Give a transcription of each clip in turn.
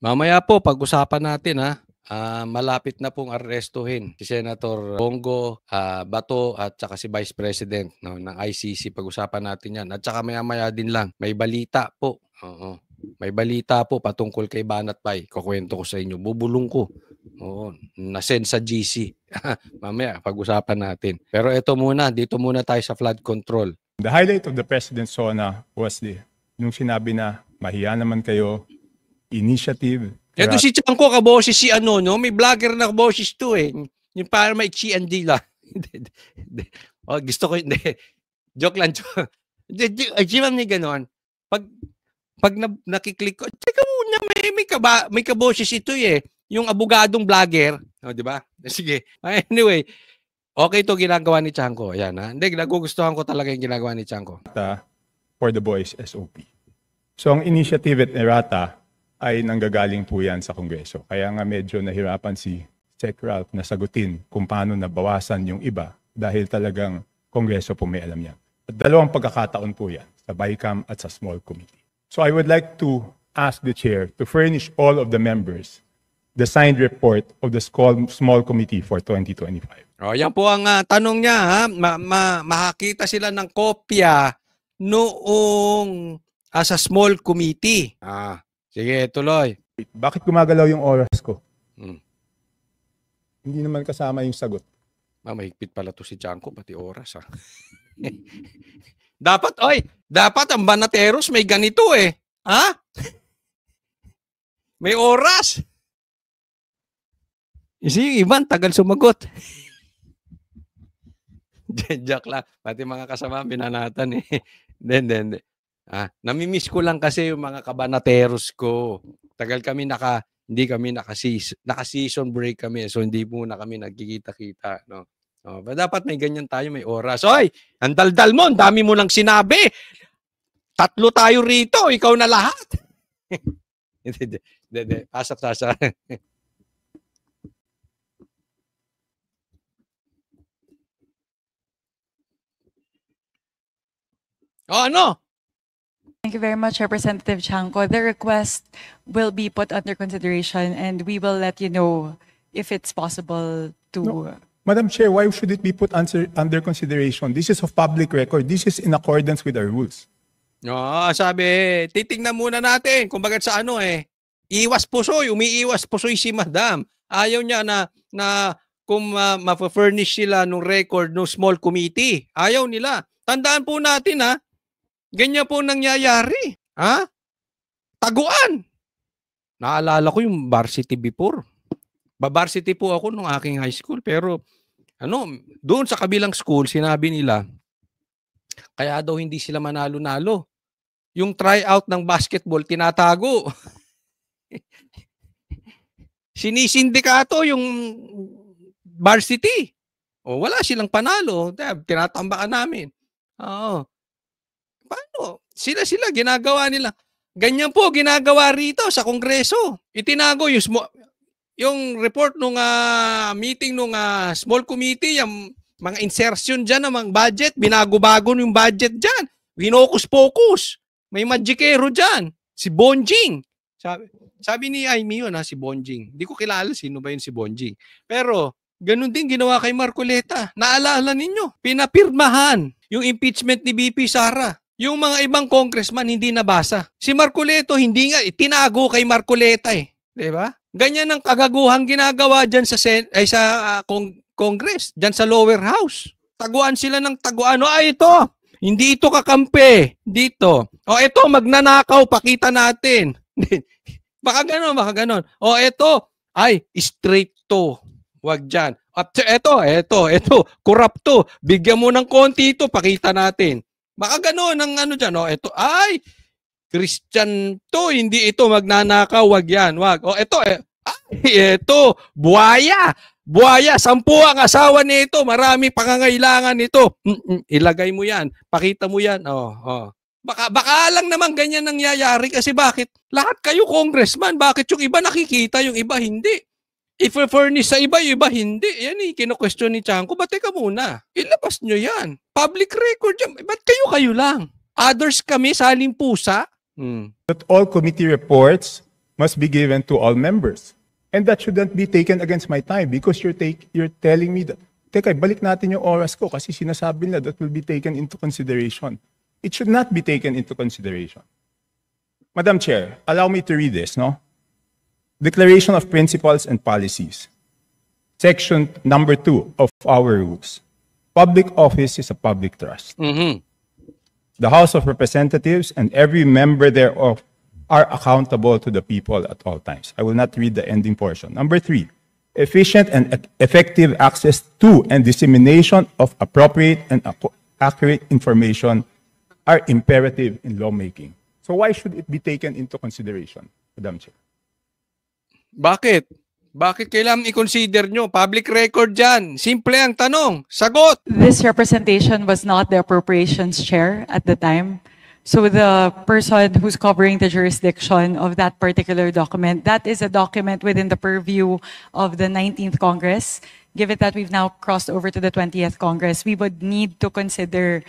Mamaya po, pag-usapan natin ha. Malapit na pong arestuhin si Senator Bongo Bato at saka si Vice President ng ICC. Pag-usapan natin yan. At saka maya-maya din lang, may balita po. Oo. May balita po patungkol kay Banat Bay. Kukwento ko sa inyo. Bubulong ko. Oo. Nasend sa GC. Mamaya, pag-usapan natin. Pero ito muna, dito muna tayo sa flood control. The highlight of the President's SONA was nung sinabi na mahiya naman kayo, initiative. Ito si Chanko, kaboses si ano, no? May vlogger na kaboses to eh. Yung para may chian dila. Oh, gusto ko, hindi. Joke lang. Jiman ni ganon. Pag nakiklik ko, teka muna, may kaboses ito eh. Yung abogadong vlogger. O, di ba? Sige. Anyway, okay to ginagawa ni Chanko. Ayan ha. Hindi, nagugustuhan ko talaga yung ginagawa ni Chanko. For the boys SOP. So ang initiative at Errata ay nanggagaling po yan sa Kongreso. Kaya nga medyo nahirapan si Sec Ralph na sagutin kung paano nabawasan yung iba dahil talagang Kongreso po may alam yan. At dalawang pagkakataon po yan, sa BICAM at sa Small Committee. So I would like to ask the Chair to furnish all of the members the signed report of the Small Committee for 2025. O, yan po ang tanong niya. Ha? Makakita sila ng kopya noong sa Small Committee. Sige, tuloy. Bakit gumagalaw yung oras ko? Hindi naman kasama yung sagot. Mahigpit pala to si Chanko, pati oras ha. Dapat ang Banateros may ganito eh. Ha? May oras. Kasi yung iban, tagal sumagot. Joke lang. Pati mga kasama, binanatan eh. Then. Namimiss ko lang kasi yung mga kabanateros ko. Tagal kami hindi kami naka-season break kami. So hindi muna kami nagkikita-kita. No? Dapat may ganyan tayo, may oras. Oy, ang daldal mo, ang dami mo lang sinabi. 3 tayo rito, ikaw na lahat. Hindi. Sasa. Ano? Thank you very much, Representative Chanco. The request will be put under consideration and we will let you know if it's possible to... No. Madam Chair, why should it be put under consideration? This is of public record. This is in accordance with our rules. Sabi, titingnan muna natin kung bakit sa ano eh. Umiiwas pusoy si Madam. Ayaw niya na kung ma-furnish sila ng record ng Small Committee. Ayaw nila. Tandaan po natin ha, ganyan po nangyayari. Ha? Taguan. Naalala ko yung varsity before. Varsity po ako nung aking high school. Pero doon sa kabilang school, sinabi nila, kaya daw hindi sila manalo-nalo. Yung tryout ng basketball, tinatago. Sinisindikato yung varsity. Wala silang panalo. Tinatambakan namin. Oo. Paano? Sila ginagawa nila. Ganyan po ginagawa rito sa Kongreso. Itinago yung report nung meeting nung Small Committee, yung mga insertion dyan ng mga budget, binago-bago yung budget dyan. Winokus-pokus. May magikero dyan. Si Bonjing. Sabi ni Aimee yun si Bonjing. Hindi ko kilala sino ba yun si Bonjing. Pero ganun din ginawa kay Marcoleta. Naalala ninyo, pinapirmahan yung impeachment ni BP Sara. Yung mga ibang congressman hindi nabasa. Si Marcoleto hindi nga, tinago kay Marcoleta eh. Diba? Ganyan ang kagaguhang ginagawa dyan sa Congress, dyan sa lower house. Taguan sila ng taguan. Ito, hindi ito kakampi. Dito. Ito, magnanakaw, pakita natin. Baka ganon. Ito, straight to. Wag dyan. At ito, corrupt to. Bigyan mo ng konti ito, pakita natin. Baka ganon ang dyan. Ito, Christian to, hindi ito magnanakaw, wag yan, wag. Ito, buhaya. Buhaya, 10 ang asawa nito, marami pangangailangan nito. Ilagay mo yan, pakita mo yan. Baka lang naman ganyan nangyayari kasi bakit? Lahat kayo congressman, bakit yung iba nakikita, yung iba hindi? If-furnish sa iba, yung iba hindi. Yan kino-question ni Chanco, ba't teka muna? Ilabas nyo yan. Public record yan. Ba't kayo lang? Others kami, saling pusa. That all committee reports must be given to all members. And that shouldn't be taken against my time because you're telling me that, teka, balik natin yung oras ko kasi sinasabi nila that will be taken into consideration. It should not be taken into consideration. Madam Chair, allow me to read this, no? Declaration of Principles and Policies. Section number 2 of our rules. Public office is a public trust. The House of Representatives and every member thereof are accountable to the people at all times. I will not read the ending portion. Number 3, efficient and effective access to and dissemination of appropriate and accurate information are imperative in lawmaking. So why should it be taken into consideration, Madam Chair? Bakit? Bakit kailangan i-consider nyo? Public record dyan. Simple ang tanong. Sagot! This representation was not the appropriations chair at the time. So the person who's covering the jurisdiction of that particular document, that is a document within the purview of the 19th Congress. Given that we've now crossed over to the 20th Congress, we would need to consider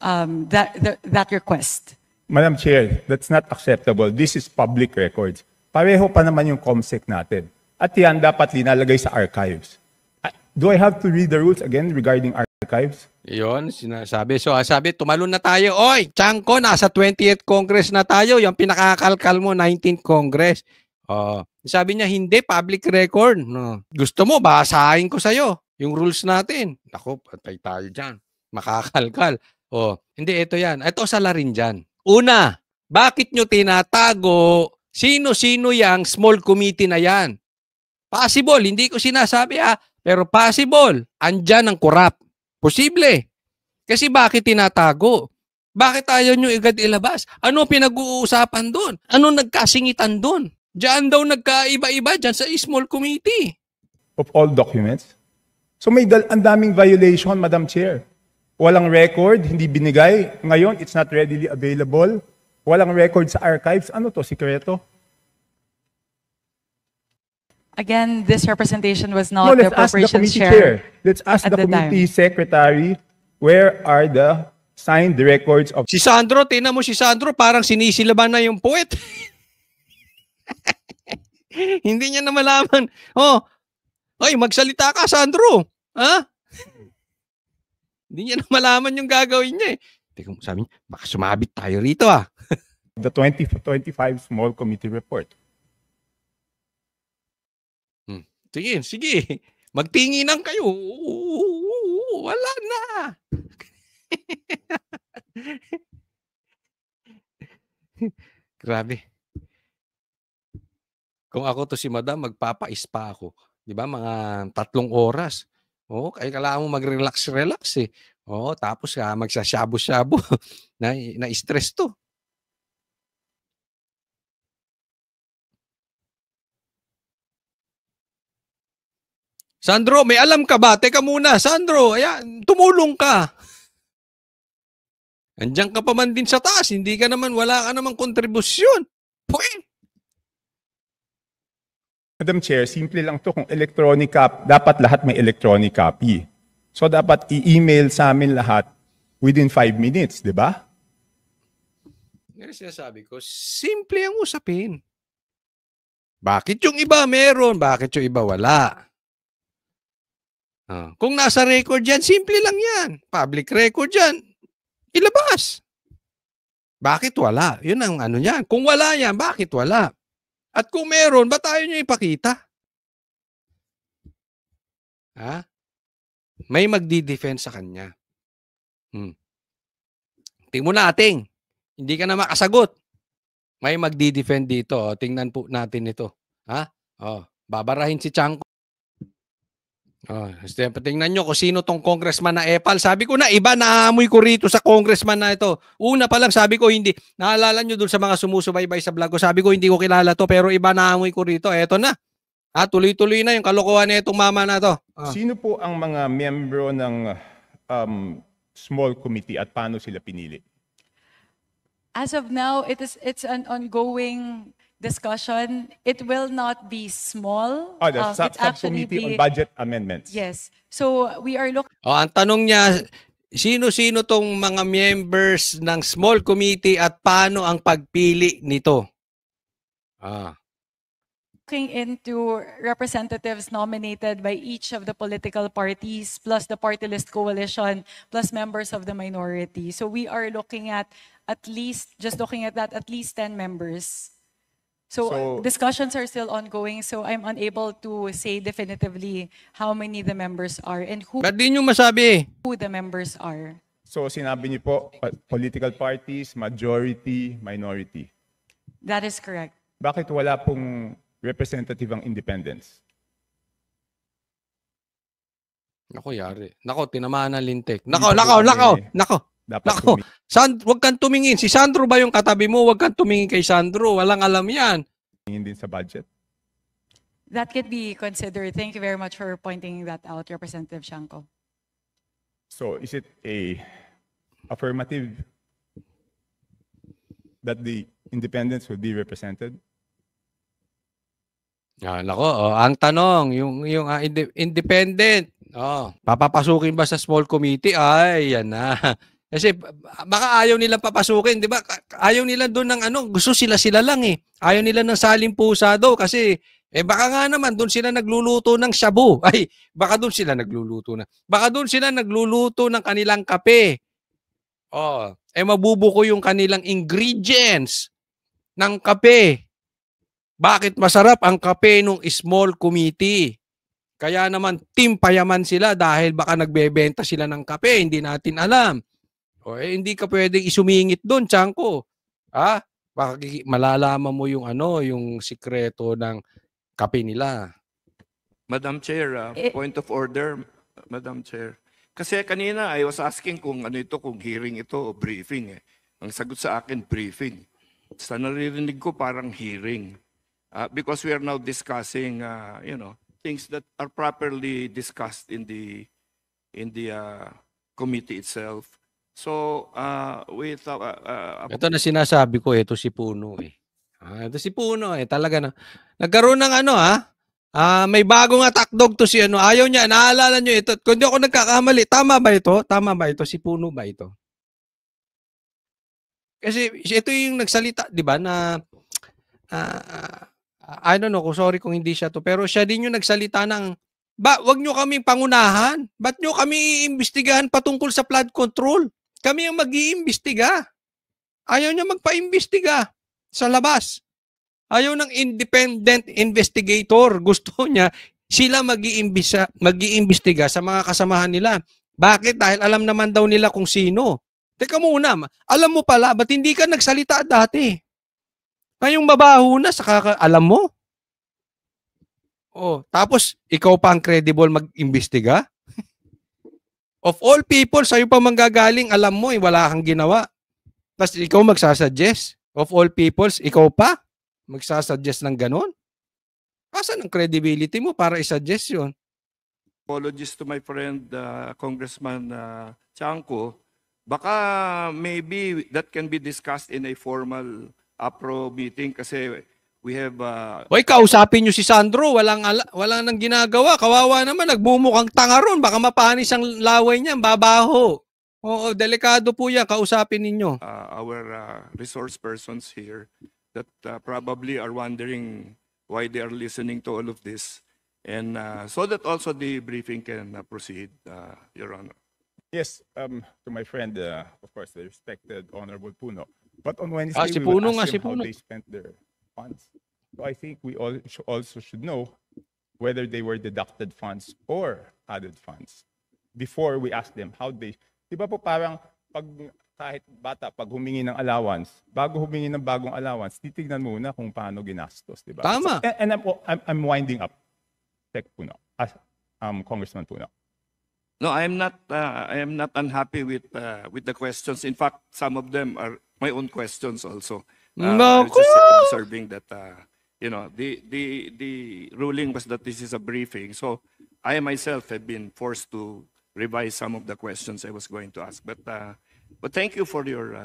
that request. Madam Chair, that's not acceptable. This is public records. Pareho pa naman yung COMSEC natin. At yan dapat linalagay sa archives. Do I have to read the rules again regarding archives? Yun, sinasabi. So, sabi, tumalon na tayo. Oy, Chanco, nasa 20th Congress na tayo. Yung pinakakalkal mo, 19th Congress. Sabi niya, hindi, public record. No. Gusto mo, basahin ko sa'yo yung rules natin. Ako, patay tayo dyan. Makakalkal. Hindi, ito yan. Ito salarin dyan. Una, bakit nyo tinatago sino-sino yung small committee na yan? Possible, hindi ko sinasabi pero possible, andyan ang corrupt. Posible. Kasi bakit tinatago? Bakit ayaw nyo agad ilabas? Ano pinag-uusapan doon? Ano nagkasingitan doon? Diyan daw nagkaiba-iba dyan sa small committee. Of all documents? So may ang daming violation, Madam Chair. Walang record, hindi binigay. Ngayon, it's not readily available. Walang record sa archives. Ano to, sikreto? Again, this representation was not the appropriations chair. Let's ask the committee secretary, where are the signed records of... Si Sandro, tingnan mo si Sandro, parang sinisilaban na yung puwet. Hindi niya na malaman. Ay, magsalita ka, Sandro. Ha? Hindi niya na malaman yung gagawin niya eh. Teka, sabi niya, baka sumabit tayo rito The 2025 Small Committee Report. Sige. Magtinginan kayo. Wala na. Grabe. Kung ako to si Madam, magpapa-spa ako. 'Di ba? Mga 3 oras. Kaya kailangan mo mag-relax eh. Tapos magsashabu-shabu. na-stress to. Sandro, may alam ka ba? Teka muna, Sandro, ayan, tumulong ka. Andiyan ka pa man din sa taas, wala ka naman kontribusyon. Madam Chair, simple lang to. Kung electronic copy, dapat lahat may electronic copy. So dapat i-email sa amin lahat within 5 minutes, di ba? Ngayon sinasabi ko, simple ang usapin. Bakit yung iba meron? Bakit yung iba wala? Kung nasa record yan, simple lang yan. Public record yan, ilabas. Bakit wala? Yun ang ano yan. Kung wala yan, bakit wala? At kung meron, ba't tayo nyo ipakita? May magdi-defend sa kanya. Tingnan natin. Hindi ka na makasagot. May magdi-defend dito. Tingnan po natin ito. Babarahin si Chanco. Tingnan nyo kung sino tong congressman na epal. Sabi ko na, iba naamoy ko rito sa congressman na ito. Una pa lang sabi ko hindi. Naalala nyo dun sa mga sumusubaybay sa vlog ko. Sabi ko hindi ko kilala to pero iba naamoy ko rito. Eto na. Tuloy-tuloy na yung kalokohan na itong mama na to. Sino po ang mga miyembro ng small committee at paano sila pinili? As of now, it's an ongoing discussion. It will not be small. The subcommittee on budget amendments. Yes. So we are looking. Ang tanong niya, sino-sino tong mga members ng small committee at paano ang pagpili nito? looking into representatives nominated by each of the political parties, plus the party list coalition, plus members of the minority. So we are looking at least, just looking at that, at least 10 members. So discussions are still ongoing, so I'm unable to say definitively how many the members are and Ba't di nyo masabi? who the members are. So sinabi niyo po, political parties, majority, minority. That is correct. Bakit wala pong representative ang independents? Nako, yari. Nako, tinamaan ng lintik. Dito Nako. Dapat Nako. Wag kang tumingin. Si Sandro ba yung katabi mo? Wag kang tumingin kay Sandro. Walang alam yan. tumingin din sa budget. That could be considered. Thank you very much for pointing that out, Representative Shanko. So is it a affirmative that the independents will be represented? Nako, ang tanong, yung independent, papapasukin ba sa small committee? Ay, yan na. Kasi baka ayaw nilang papasukin, di ba? Ayaw nila doon ng gusto sila lang eh. Ayaw nila ng saling pusa daw kasi baka nga naman doon sila nagluluto ng shabu. Ay, baka doon sila nagluluto ng kanilang kape. Mabubuko yung kanilang ingredients ng kape. Bakit masarap ang kape ng small committee? Kaya naman team payaman sila dahil baka nagbebenta sila ng kape, hindi natin alam. Hindi ka pwedeng isumingit doon, Chanko. Baka malalaman mo yung yung sikreto ng kape nila. Madam Chair, point of order, Madam Chair. Kasi kanina I was asking kung kung hearing ito o briefing eh. Ang sagot sa akin, briefing. Sa naririnig ko parang hearing. Because we are now discussing, things that are properly discussed in the committee itself. So, ito na sinasabi ko, ito si Puno eh. Ito si Puno eh, talaga na. Nagkaroon ng may bagong attack dog to si ayaw niya, naalala niyo ito. Kung di ako nagkakamali, tama ba ito? Tama ba ito? Si Puno ba ito? Kasi ito yung nagsalita, di ba, na I don't know, sorry kung hindi siya to, pero siya din yung nagsalita ng, wag nyo kaming pangunahan? Ba't nyo kami iimbestigahan patungkol sa flood control? Kami ang mag-iimbestiga. Ayaw niya magpa-imbestiga sa labas. Ayaw ng independent investigator. Gusto niya sila mag-iimbestiga sa mga kasamahan nila. Bakit? Dahil alam naman daw nila kung sino. Teka muna, alam mo pala, ba't hindi ka nagsalita dati? Ngayong mabaho na, saka alam mo? Tapos ikaw pa ang credible mag-imbestiga? Of all people, sa'yo pa manggagaling, alam mo, wala kang ginawa. Tapos ikaw magsasuggest. Of all peoples, ikaw pa magsasuggest ng ganon? Asan ang credibility mo para isuggest yun? Apologies to my friend, Congressman Chanko. Baka maybe that can be discussed in a formal APRO meeting kasi we have... kausapin nyo si Sandro. Walang nang ginagawa. Kawawa naman. Nagbumukhang tanga ron. Baka mapanis ang laway niya. Babaho. Delikado po yan. Kausapin ninyo. Our resource persons here that probably are wondering why they are listening to all of this. And so that also the briefing can proceed, Your Honor. Yes, to my friend, of course, the respected Honorable Puno. But on Wednesday, si we will Puno ask si them how Puno. they spent their funds. So I think we also should know whether they were deducted funds or added funds before we ask them how they... Di ba po parang kahit bata, pag humingi ng allowance, bago humingi ng bagong allowance, titignan muna kung paano ginastos. Di ba? Tama. So, and I'm winding up. Tech Puno. Congressman Puno. No, I am not unhappy with the questions. In fact, some of them are my own questions also. I was just observing that the ruling was that this is a briefing. So I myself have been forced to revise some of the questions I was going to ask. But thank you for your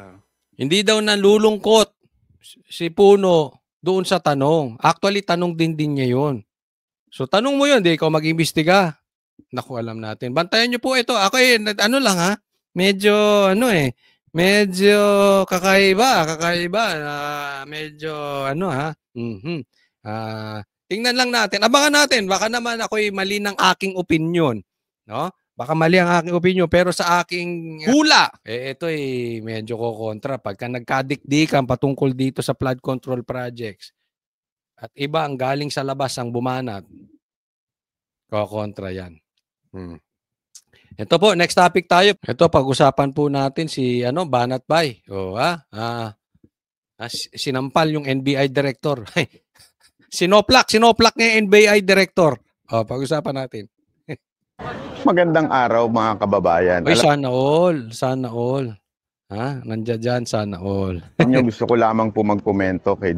Hindi daw nalulungkot si Puno doon sa tanong. Actually, tanong din niya yun. So tanong mo yun, di ikaw mag-imbestiga. Naku, alam natin. Bantayan niyo po ito. Ako medyo kakaiba. Medyo Tingnan lang natin. Abangan natin. Baka naman ako'y mali ng aking opinion. No? Baka mali ang aking opinion. Pero sa aking hula, ito medyo kontra. Pagka nagkadikdikan patungkol dito sa flood control projects at iba ang galing sa labas ang bumanat, kontra yan. Ito po, next topic tayo. Ito, pag-usapan po natin si Banat Bay. Sinampal yung NBI director. Sinoplak niya yung NBI director. Pag-usapan natin. Magandang araw mga kababayan. Uy, sana all. Nandiyan dyan, sana all. Gusto ko lamang po magkomento kay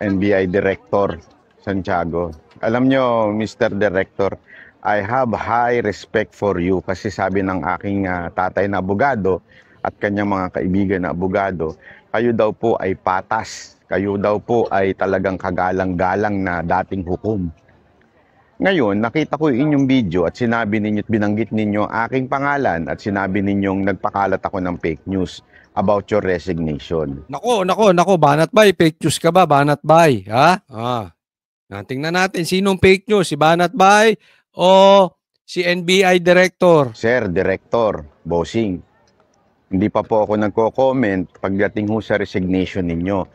NBI Director Santiago. Alam nyo, Mr. Director, I have high respect for you kasi sabi ng aking tatay na abogado at kanyang mga kaibigan na abogado, kayo daw po ay patas. Kayo daw po ay talagang kagalang-galang na dating hukom. Ngayon, nakita ko yung inyong video at sinabi ninyo at binanggit ninyo aking pangalan at sinabi ninyong nagpakalat ako ng fake news about your resignation. Nako, Banat Bay, fake news ka ba, Banat Bay? Ha? Tingnan natin sinong fake news, si Banat Bay o si NBI Director? Sir, Director, bossing, hindi pa po ako nagko-comment pagdating ho sa resignation ninyo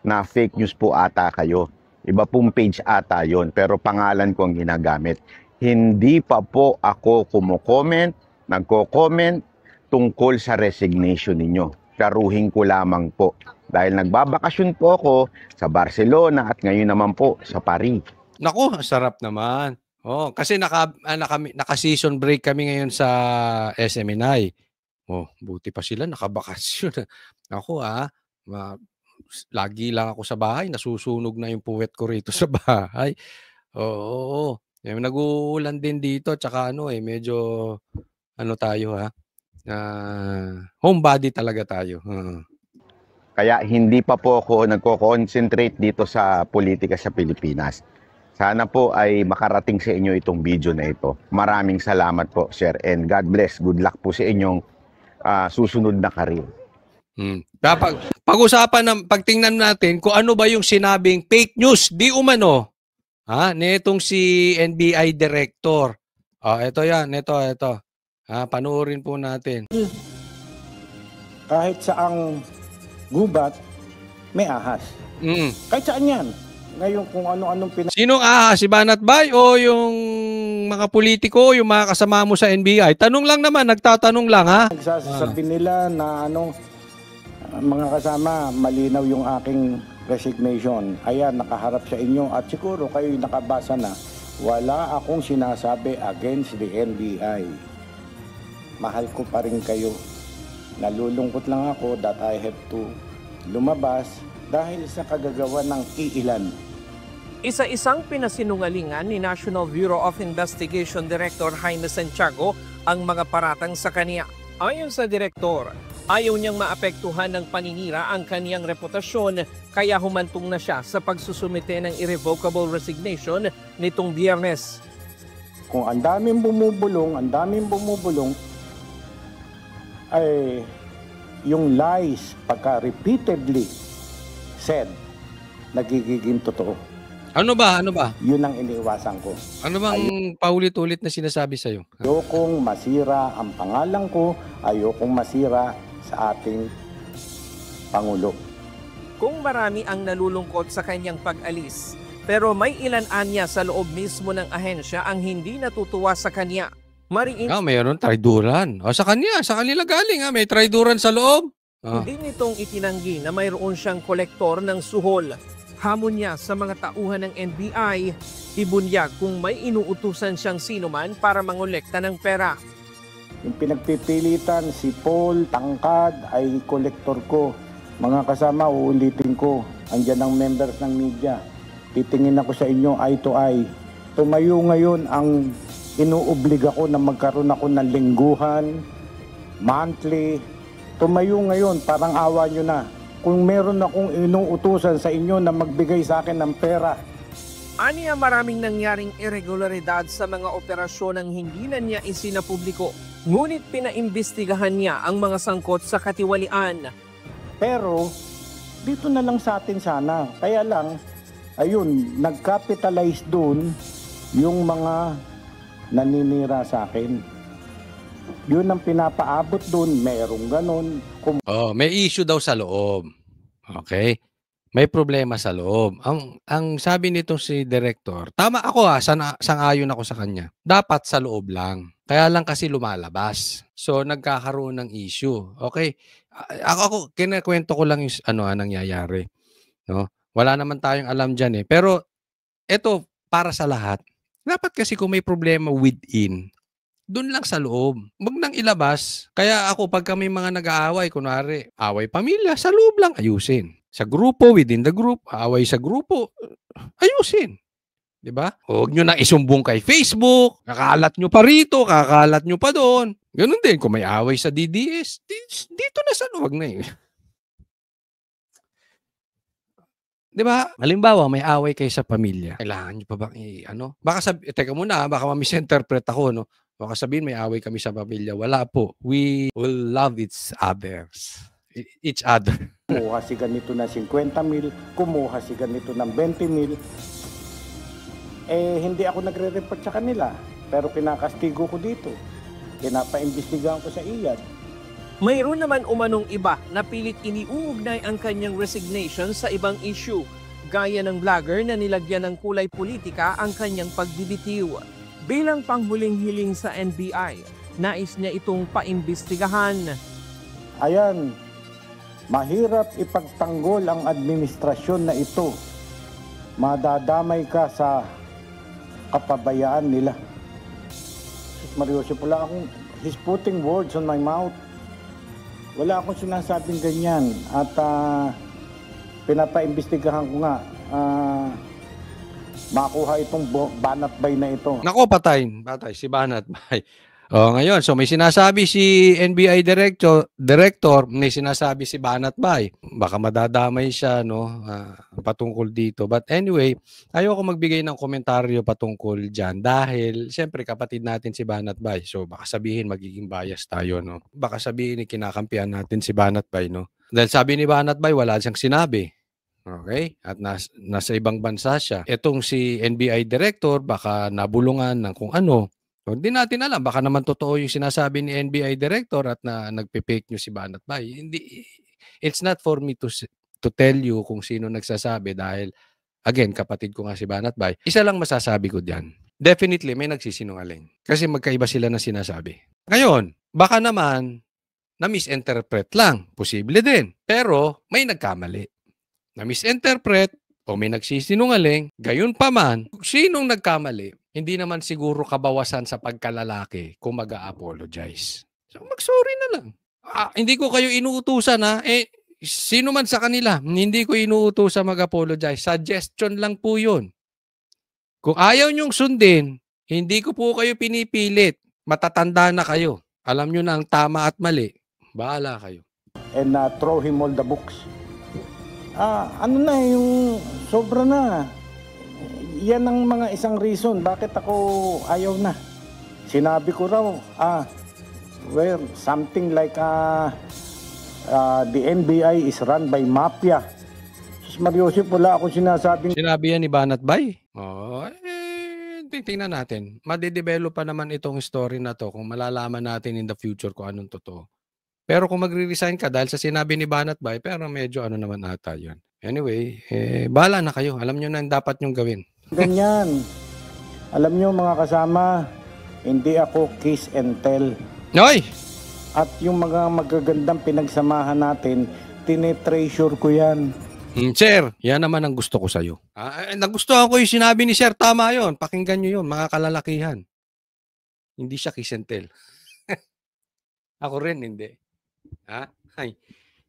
na fake news po ata kayo. Iba pong page ata yon, pero pangalan ko ang ginagamit. Hindi pa po ako nagko-comment tungkol sa resignation ninyo. Klaruhin ko lamang po. Dahil nagbabakasyon po ako sa Barcelona at ngayon naman po sa Paris. Nako, sarap naman. Kasi naka-season break kami ngayon sa SMNI. Buti pa sila nakabakasyon. Ako lagi lang ako sa bahay, nasusunog na yung puwet ko rito sa bahay. Oo. Nag-uulan din dito, tsaka medyo tayo homebody talaga tayo. Kaya hindi pa po ako nagko-concentrate dito sa politika sa Pilipinas. Sana po ay makarating sa inyo itong video na ito. Maraming salamat po, sir, and God bless. Good luck po sa inyong susunod na karir. Pagtingnan natin kung ano ba yung sinabing fake news, di umano, nitong si NBI Director. Ito yan, ito. Panoorin po natin. Kahit saang gubat, may ahas. Kahit saan yan. Ngayon kung ano-anong Sinong ahas? Si Banat Bay o yung mga politiko, yung mga kasama mo sa NBI? Tanong lang naman, nagtatanong lang nagsasabi nila na mga kasama, malinaw yung aking resignation. Ayan, nakaharap sa inyo at siguro kayo nakabasa na. Wala akong sinasabi against the NBI. Mahal ko pa rin kayo. Nalulungkot lang ako that I have to lumabas dahil sa kagagawa ng iilan. Isa-isang pinasinungalingan ni National Bureau of Investigation Director Jaime Santiago ang mga paratang sa kanya. Ayon sa direktor, ayaw niyang maapektuhan ng paninira ang kaniyang reputasyon kaya humantong na siya sa pagsusumite ng irrevocable resignation nitong Biyernes. Kung ang daming bumubulong, ay yung lies pagka repeatedly said, nagiging totoo. Ano ba? Yun ang iniiwasan ko. Ano bang paulit-ulit na sinasabi sa'yo? Ayokong masira ang pangalan ko, ayokong masira sa ating Pangulo. Kung marami ang nalulungkot sa kanyang pag-alis, pero may ilan anya sa loob mismo ng ahensya ang hindi natutuwa sa kanya. Mayroon traiduran. Sa kanila galing may traiduran sa loob. Hindi nitong itinanggi na mayroon siyang kolektor ng suhol. Hamon niya sa mga tauhan ng NBI, ibunyag kung may inuutusan siyang sinuman para mangolekta ng pera. Yung pinagpipilitan, si Paul Tangkad ay kolektor ko. Mga kasama, uulitin ko. Andiyan ang members ng media. Titingin ako sa inyo eye to eye. Tumayo ngayon ang inuobliga ko na magkaroon ako ng lingguhan, monthly. Tumayo ngayon, parang awa nyo na. Kung meron akong inuutusan sa inyo na magbigay sa akin ng pera. Aniya maraming nangyaring irregularidad sa mga operasyon ang hindi na niya isinapubliko. Ngunit pinaimbestigahan niya ang mga sangkot sa katiwalian. Pero dito na lang sa atin sana. Kaya lang, ayun, nag-capitalize dun yung mga naninira sa akin. Yun ang pinapaabot dun, merong ganon. Oh, may issue daw sa loob. Okay? May problema sa loob. Ang sabi nito si director, tama ako sang-ayon ako sa kanya. Dapat sa loob lang. Kaya lang kasi lumalabas. So nagkakaroon ng issue. Okay? Ako kinakwento ko lang yung nangyayari, no? Wala naman tayong alam diyan eh. Pero ito para sa lahat. Dapat kasi kung may problema within, doon lang sa loob. Wag nang ilabas. Kaya ako, pag kami mga nag-aaway, kunwari, away pamilya, sa loob lang ayusin. Sa grupo, within the group, away sa grupo, ayusin. Diba? Huwag nyo na isumbong kay Facebook, kakalat nyo pa rito, kakalat nyo pa doon. Ganun din, kung may away sa DDS, dito na sa loob na eh. Diba? Halimbawa, may away kayo sa pamilya. Kailangan nyo pa bang Baka teka muna, baka ma-misinterpret ako, no? Baka sabihin may away kami sa pamilya. Wala po. We will love each other. Kumuha si ganito na 50,000, kumuha si ganito ng 20,000. Hindi ako nagre-report sa kanila. Pero kinakastigo ko dito. Pinapaimbestigahan ko sa IAD. Mayroon naman umanong iba na pilit iniuugnay ang kanyang resignation sa ibang issue, gaya ng vlogger na nilagyan ng kulay politika ang kanyang pagbibitiw. Bilang panghuling hiling sa NBI, nais niya itong paimbestigahan. Ayan, mahirap ipagtanggol ang administrasyon na ito. Madadamay ka sa kapabayaan nila. Mariosip, wala akong, he's putting words on my mouth. Wala akong sinasabing ganyan at pinapaimbestigahan ko nga makuha itong Banat Bay na ito. Nako, patay si Banat Bay. Ngayon, so may sinasabi si NBI director, may sinasabi si Banat Bay. Baka madadamay siya, no, patungkol dito. But anyway, ayoko magbigay ng komentaryo patungkol dyan dahil siyempre kapatid natin si Banat Bay. So baka sabihin magiging bias tayo, no. Baka sabihin kinakampihan natin si Banat Bay, no. Dahil sabi ni Banat Bay, wala siyang sinabi. Okay? At nasa ibang bansa siya. Itong si NBI director, baka nabulungan ng kung ano. Hindi natin alam. Baka naman totoo yung sinasabi ni NBI director at nagpe-fake news si Banat Bay. Hindi, it's not for me to tell you kung sino nagsasabi dahil, again, kapatid ko nga si Banat Bay. Isa lang masasabi ko diyan. Definitely, may nagsisinungaling. Kasi magkaiba sila na sinasabi. Ngayon, baka naman, na-misinterpret lang. Posible din. Pero, may nagkamali. Na-misinterpret o may nagsisinungaling, gayon pa man, sinong nagkamali, hindi naman siguro kabawasan sa pagkalalaki kung mag-a-apologize. So, mag-sorry na lang. Hindi ko kayo inuutusan ha. Sino man sa kanila, hindi ko inuutusan mag-apologize. Suggestion lang po yun. Kung ayaw nyong sundin, hindi ko po kayo pinipilit. Matatanda na kayo. Alam nyo na ang tama at mali. Bahala kayo. And throw him all the books. Ano na yung sobra na. Yan ang mga isang reason bakit ako ayaw na. Sinabi ko raw, well, something like the NBI is run by mafia. Sus Mariosip, wala akong sinasabing... Sinabi yan ni Banat Bay? Tingnan natin. Madedevelop pa naman itong story na to kung malalaman natin in the future kung anong totoo. Pero kung magre-resign ka dahil sa sinabi ni Banat Bay, pero medyo naman ata yun. Anyway, bahala na kayo. Alam nyo na ang dapat nyong gawin. Ganyan. Alam nyo mga kasama, hindi ako kiss and tell. Noy! At yung mga magagandang pinagsamahan natin, tinetreasure ko yan. Sir, yan naman ang gusto ko sa'yo. Nagustuhan ko yung sinabi ni Sir. Tama yun. Pakinggan nyo yun, mga kalalakihan. Hindi siya kiss and tell. Ako rin, hindi.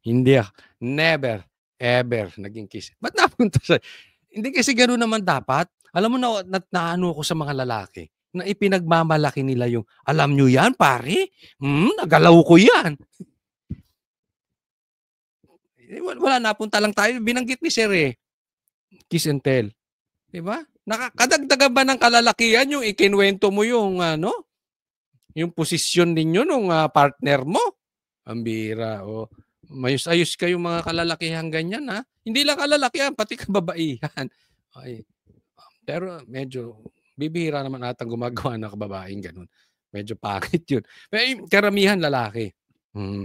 Hindi ako. Never, ever naging kiss. Ba't napunta siya? Hindi kasi gano'n naman dapat. Alam mo na naano ko sa mga lalaki na ipinagmamalaki nila yung, alam nyo yan, pare? Nagalaw ko yan. Wala, napunta lang tayo. Binanggit ni Sir kiss and tell. Diba? Nakakadagdagan ba ng kalalakihan yung ikinwento mo yung, yung posisyon ninyo nung partner mo? Ang bira, mayos-ayos kayong mga kalalakihan ganyan, ha? Hindi lang kalalakihan, pati kababaihan. Ay, pero medyo bibihira naman atang gumagawa ng babaeng gano'n. Medyo pangit 'yun. Pero karamihan lalaki.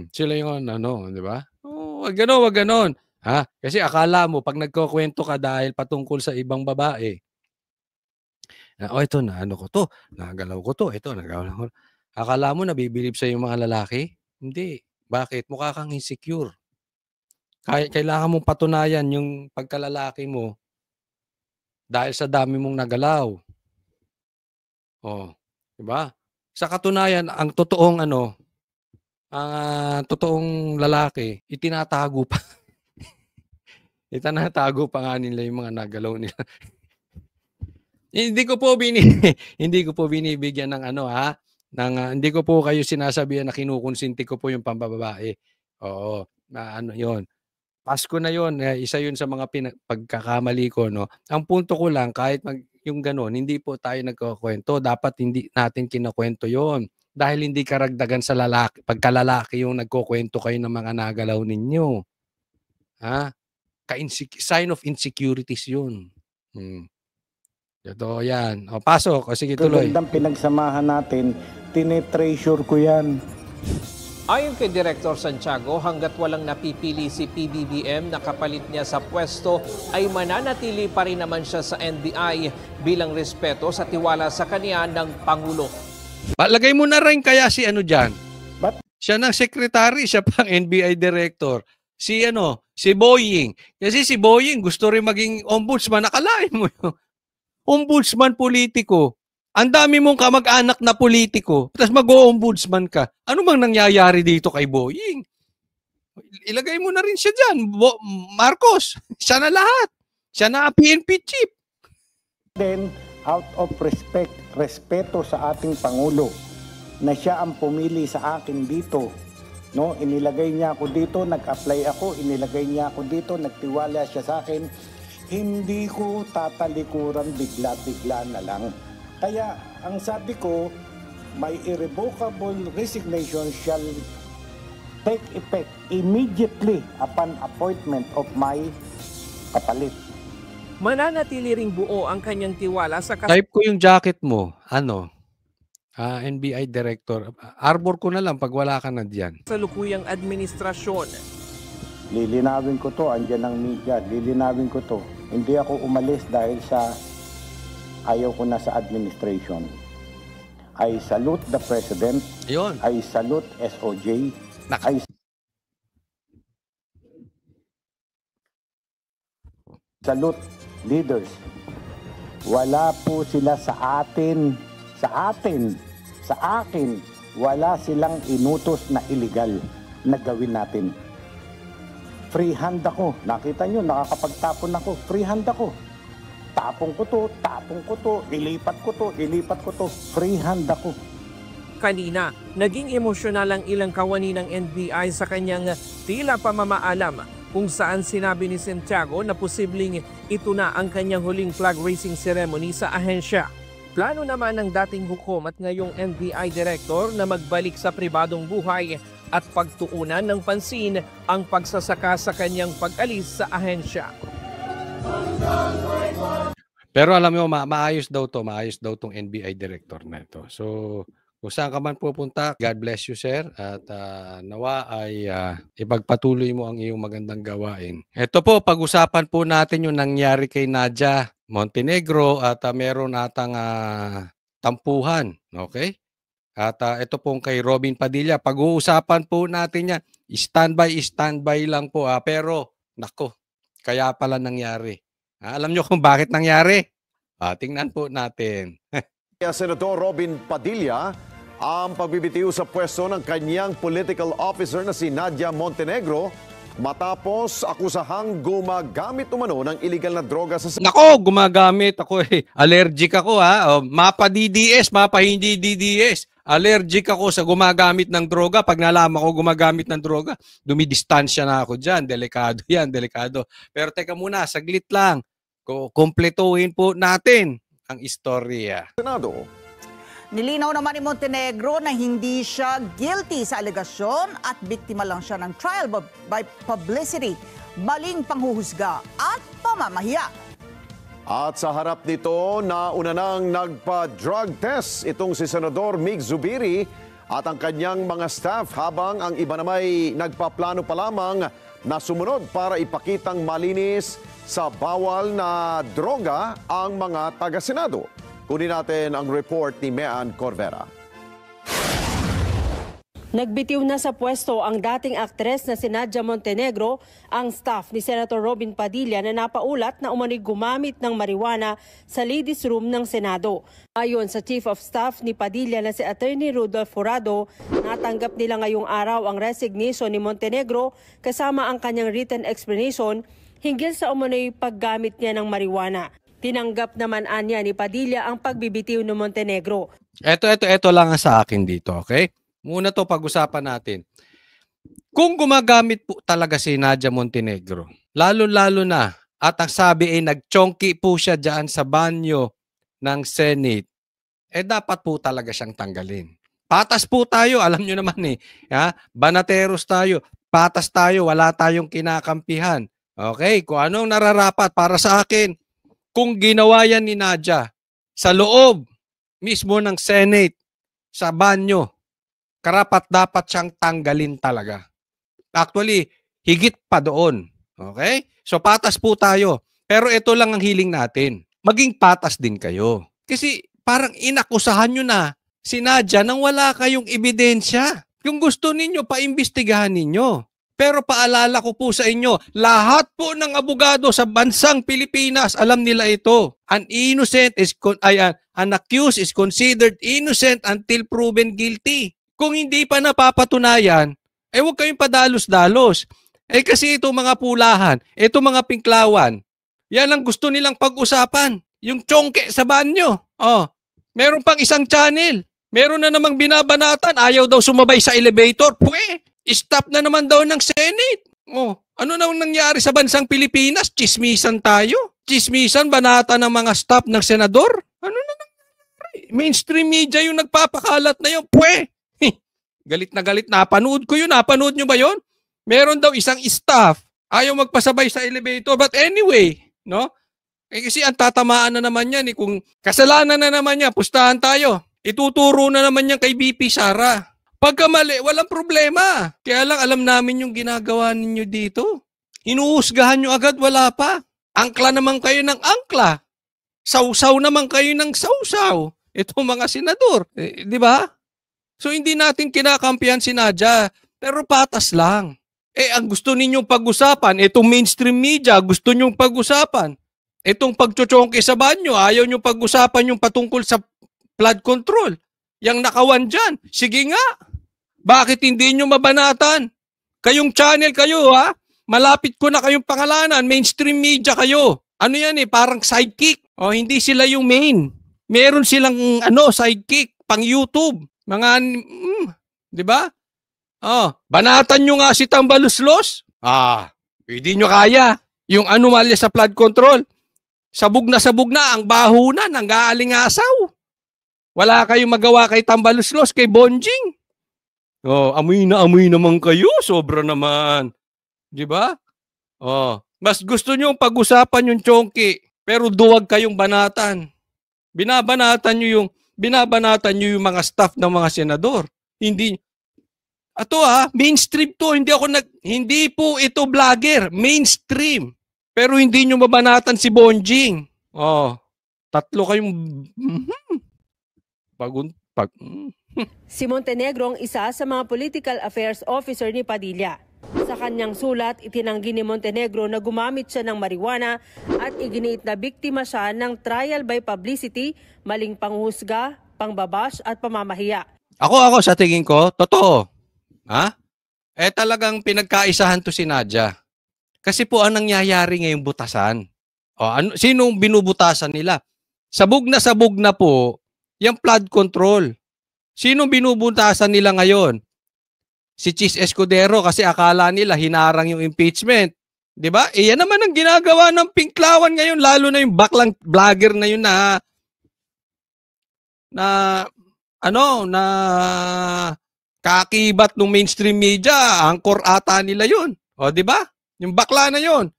Sila yung ano, 'di ba? Oo, wag gano'n, wag gano'n. Ha? Kasi akala mo 'pag nagkukuwento ka dahil patungkol sa ibang babae, ito na ano ko 'to, nagalaw ko 'to, ito nagalaw ko. Akala mo nabibilib sa'yo yung mga lalaki? Hindi. Bakit? Mukha kang insecure. Kailangan mong patunayan yung pagkalalaki mo dahil sa dami mong nagalaw. Oh, 'di ba? Sa katunayan ang totoong ano, totoong lalaki itinatago pa. Itinatago pa nga nila yung mga nagalaw nila. Hindi ko po hindi ko po binibigyan ng ano hindi ko po kayo sinasabihan na kinukonsinti ko po yung pambababae. Oo, na ano 'yon. Pasko na 'yon, isa 'yun sa mga pagkakamali ko 'no. Ang punto ko lang kahit yung gano'n hindi po tayo nagkukuwento, dapat hindi natin kinukuwento 'yon. Dahil hindi karagdagan sa pagkalalaki yung nagkukuwento kayo ng mga nagalaw ninyo. Ha? Sign of insecurities 'yun. Totoo 'yan. O pasok, o sige tuloy. Gandang pinagsamahan natin, tinetreasure ko yan. Ayon kay Director Santiago, hanggat walang napipili si PBBM na kapalit niya sa pwesto, ay mananatili pa rin naman siya sa NBI bilang respeto sa tiwala sa kanya ng Pangulo. Palagay mo na rin kaya si ano dyan? Ba't? Siya ng secretary, siya pang NBI director. Si Boying. Kasi si Boying gusto rin maging ombudsman. Nakalain mo yun. Ombudsman politiko. Ang dami mong kamag-anak na politiko, tapos mag-o-ombudsman ka. Ano bang nangyayari dito kay Boying? Ilagay mo na rin siya dyan. Marcos, siya na lahat. Siya na PNP chief. Then, out of respect, respeto sa ating Pangulo, na siya ang pumili sa akin dito. No, inilagay niya ako dito, nag-apply ako, inilagay niya ako dito, nagtiwala siya sa akin. Hindi ko tatalikuran bigla-bigla na lang. Kaya ang sabi ko, my irrevocable resignation shall take effect immediately upon appointment of my kapalit. Mananatili ring buo ang kanyang tiwala sa Type ko yung jacket mo. NBI director. Arbor ko na lang pag wala ka na diyan. kasalukuyang administrasyon. Lilinawin ko to, andyan ang media, lilinawin ko to. Hindi ako umalis dahil sa ayaw ko na sa administration. I salute the President. Ayun. I salute SOJ. I salute leaders. Wala po sila sa atin, sa akin, wala silang inutos na illegal na gawin natin. Free hand ako. Nakita nyo, nakakapagtapon ako. Free hand ako. Tapong ko to, ilipat ko to, free hand ako. Kanina, naging emosyonal ang ilang kawani ng NBI sa kanyang tila pamamaalam kung saan sinabi ni Santiago na posibleng ito na ang kanyang huling flag raising ceremony sa ahensya. Plano naman ng dating hukom at ngayong NBI director na magbalik sa pribadong buhay at pagtuunan ng pansin ang pagsasaka sa kanyang pag-alis sa ahensya. Pero alam mo, maayos daw tong NBI director na ito. So, kung saan ka man pupunta, God bless you, sir. At nawa ay ipagpatuloy mo ang iyong magandang gawain. Ito po, pag-usapan po natin yung nangyari kay Nadia Montenegro at meron natang tampuhan. Okay? At ito pong kay Robin Padilla, pag-uusapan po natin yan. Standby lang po. Pero, nako, kaya pala nangyari. Alam nyo kung bakit nangyari? Tingnan po natin. Senator Robin Padilla ang pagbibitiw sa pwesto ng kanyang political officer na si Nadia Montenegro matapos akusahang gumagamit umano ng illegal na droga sa... Nako, gumagamit ako eh. Allergic ako Mapa DDS, mapa hindi DDS. Allergic ako sa gumagamit ng droga. Pag nalaman ko gumagamit ng droga, dumidistansya na ako dyan. Delikado yan, delikado. Pero teka muna, saglit lang. Kumpletuhin po natin ang istorya. Senado. Nilinaw naman ni Montenegro na hindi siya guilty sa alegasyon at biktima lang siya ng trial by publicity, maling panghuhusga at pamamahiya. At sa harap nito, nauna nang nagpa-drug test itong si Senador Mig Zubiri at ang kanyang mga staff habang ang iba namay nagpaplano pa lamang na sumunod para ipakitang malinis sa bawal na droga ang mga taga-Senado. Kunin natin ang report ni Mean Corvera. Nagbitiw na sa pwesto ang dating aktres na si Nadia Montenegro, ang staff ni Senator Robin Padilla na napaulat na umano'y gumamit ng marijuana sa ladies room ng Senado. Ayon sa Chief of Staff ni Padilla na si Attorney Rudolph Jurado, natanggap nila ngayong araw ang resignation ni Montenegro kasama ang kanyang written explanation hinggil sa umano'y paggamit niya ng marijuana. Tinanggap naman anya ni Padilla ang pagbibitiw ni Montenegro. Ito lang sa akin dito, okay? Muna to pag-usapan natin. Kung gumagamit po talaga si Nadia Montenegro, lalo-lalo na, at ang sabi ay nagchonki po siya dyan sa banyo ng Senate, dapat po talaga siyang tanggalin. Patas po tayo, alam nyo naman banateros tayo, patas tayo, wala tayong kinakampihan. Okay, kung anong nararapat para sa akin, kung ginawa yan ni Nadia sa loob mismo ng Senate, sa banyo, karapat dapat siyang tanggalin talaga. Actually, higit pa doon. Okay? So patas po tayo. Pero ito lang ang hiling natin. Maging patas din kayo. Kasi parang inakusahan nyo na si Nadia nang wala kayong ebidensya. Yung gusto ninyo, paimbestigahan ninyo. Pero paalala ko po sa inyo, lahat po ng abogado sa bansang Pilipinas, alam nila ito. An accused is considered innocent until proven guilty. Kung hindi pa napapatunayan, huwag kayong padalos-dalos. Kasi itong mga pulahan, itong mga pinklawan, yan ang gusto nilang pag-usapan. Yung chongke sa banyo. Meron pang isang channel. Meron na namang binabanatan. Ayaw daw sumabay sa elevator. Stop na naman daw ng Senate. Ano na nangyari sa bansang Pilipinas? Chismisan tayo. Chismisan, banata ng mga staff ng senador. Ano na nangyari? Mainstream media yung nagpapakalat na yun. Galit na galit. Napanood ko yun. Napanood nyo ba yun? Meron daw isang staff. Ayaw magpasabay sa elevator. But anyway, no? Kasi ang tatamaan na naman yan. Kung kasalanan na naman niya, pustahan tayo. Ituturo na naman yan kay BP Sara. Pagka mali, walang problema. Kaya lang alam namin yung ginagawa ninyo dito. Hinuhusgahan nyo agad, wala pa. Angkla naman kayo ng angkla. Sausaw naman kayo ng sausaw. Ito mga senador. Di ba? So hindi natin kinakampihan si Nadia, pero patas lang. Ang gusto ninyong pag-usapan, itong mainstream media, gusto ninyong pag-usapan. Itong pagchuchongke sa banyo, ayaw nyo pag-usapan yung patungkol sa flood control. Yang nakawan dyan, sige nga. Bakit hindi nyo mabanatan? Kayong channel kayo, malapit ko na kayong pangalanan, mainstream media kayo. Ano yan parang sidekick. Hindi sila yung main. Meron silang sidekick, pang YouTube. Mga, di ba? Banatan nyo nga si Tambaluslos. Hindi nyo kaya. Yung anomalya sa flood control. Sabog na ang baho na, nang-aalingasaw. Wala kayong magawa kay Tambaluslos, kay Bonjing. Amoy naman kayo. Sobra naman. Di ba? Mas gusto nyo pag-usapan yung chongki, pero duwag kayong banatan. Binabanatan nyo yung mga staff ng mga senador. Hindi. Mainstream to. Hindi po ito vlogger. Mainstream. Pero hindi nyo mabanatan si Bonjing. Tatlo kayong... Si Montenegro ang isa sa mga political affairs officer ni Padilla. Sa kanyang sulat, itinanggi ni Montenegro na gumamit siya ng marijuana at iginiit na biktima siya ng trial by publicity, maling panghusga, pangbabash at pamamahiya. Ako sa tingin ko, totoo. Talagang pinagkaisahan to si Nadia. Kasi po ang nangyayari ngayong butasan. Sinong binubutasan nila? Sabog na po yung flood control. Sinong binubutasan nila ngayon? Si Chis Escudero kasi akala nila hinarang yung impeachment. Diba? Yan naman ang ginagawa ng pinklawan ngayon, lalo na yung baklang vlogger na yun na kakibat ng mainstream media, angkor ata nila yun. Diba? Yung bakla na yun.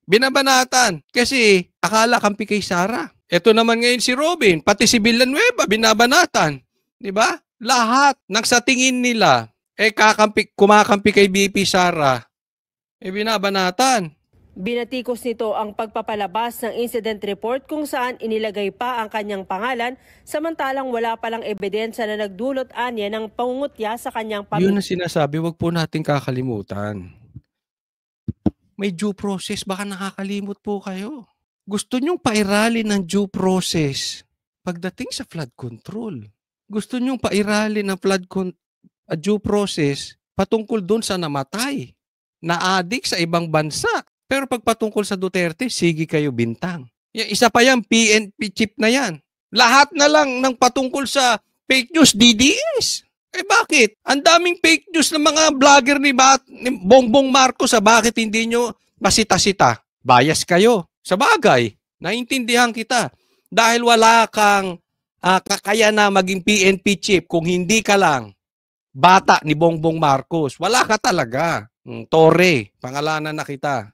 Binabanatan. Kasi akala kampi kay Sara. Ito naman ngayon si Robin, pati si Villanueva, binabanatan. Di ba? Lahat ng sa tingin nila, kumakampi kay BP Sara, binabanatan. Binatikos nito ang pagpapalabas ng incident report kung saan inilagay pa ang kanyang pangalan samantalang wala palang ebidensya na nagdulot anya ng pangungutya sa kanyang pamilya. Yun ang sinasabi, wag po natin kakalimutan. May due process, baka nakakalimot po kayo. Gusto nyong pairalin ng due process pagdating sa flood control. Gusto nyong pairalin ng due process patungkol doon sa namatay, na adik sa ibang bansa. Pero pag patungkol sa Duterte, sige kayo bintang. Isa pa yan, PNP chip na yan. Lahat na lang ng patungkol sa fake news, DDS. Bakit? Ang daming fake news ng mga vlogger ni Bongbong Marcos. Bakit hindi nyo masita-sita? Bias kayo. Sa bagay, naintindihan kita. Dahil wala kang kakaya na maging PNP chip kung hindi ka lang bata ni Bongbong Marcos. Wala ka talaga. Torre, pangalanan na kita.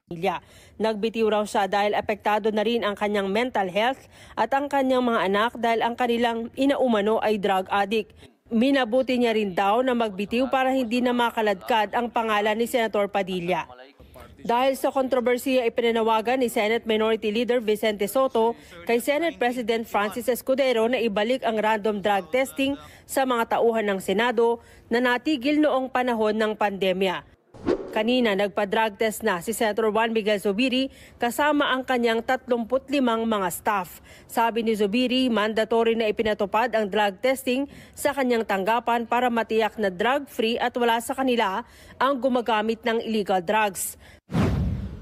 Nagbitiw raw siya dahil apektado na rin ang kanyang mental health at ang kanyang mga anak dahil ang kanilang inaumano ay drug addict. Minabuti niya rin daw na magbitiw para hindi na makaladkad ang pangalan ni Senator Padilla. Dahil sa kontrobersiya, ipinanawagan ni Senate Minority Leader Vicente Soto kay Senate President Francis Escudero na ibalik ang random drug testing sa mga tauhan ng Senado na natigil noong panahon ng pandemya. Kanina nagpa-drug test na si Senator Juan Miguel Zubiri kasama ang kanyang 35 mga staff. Sabi ni Zubiri, mandatory na ipinatupad ang drug testing sa kanyang tanggapan para matiyak na drug-free at wala sa kanila ang gumagamit ng illegal drugs.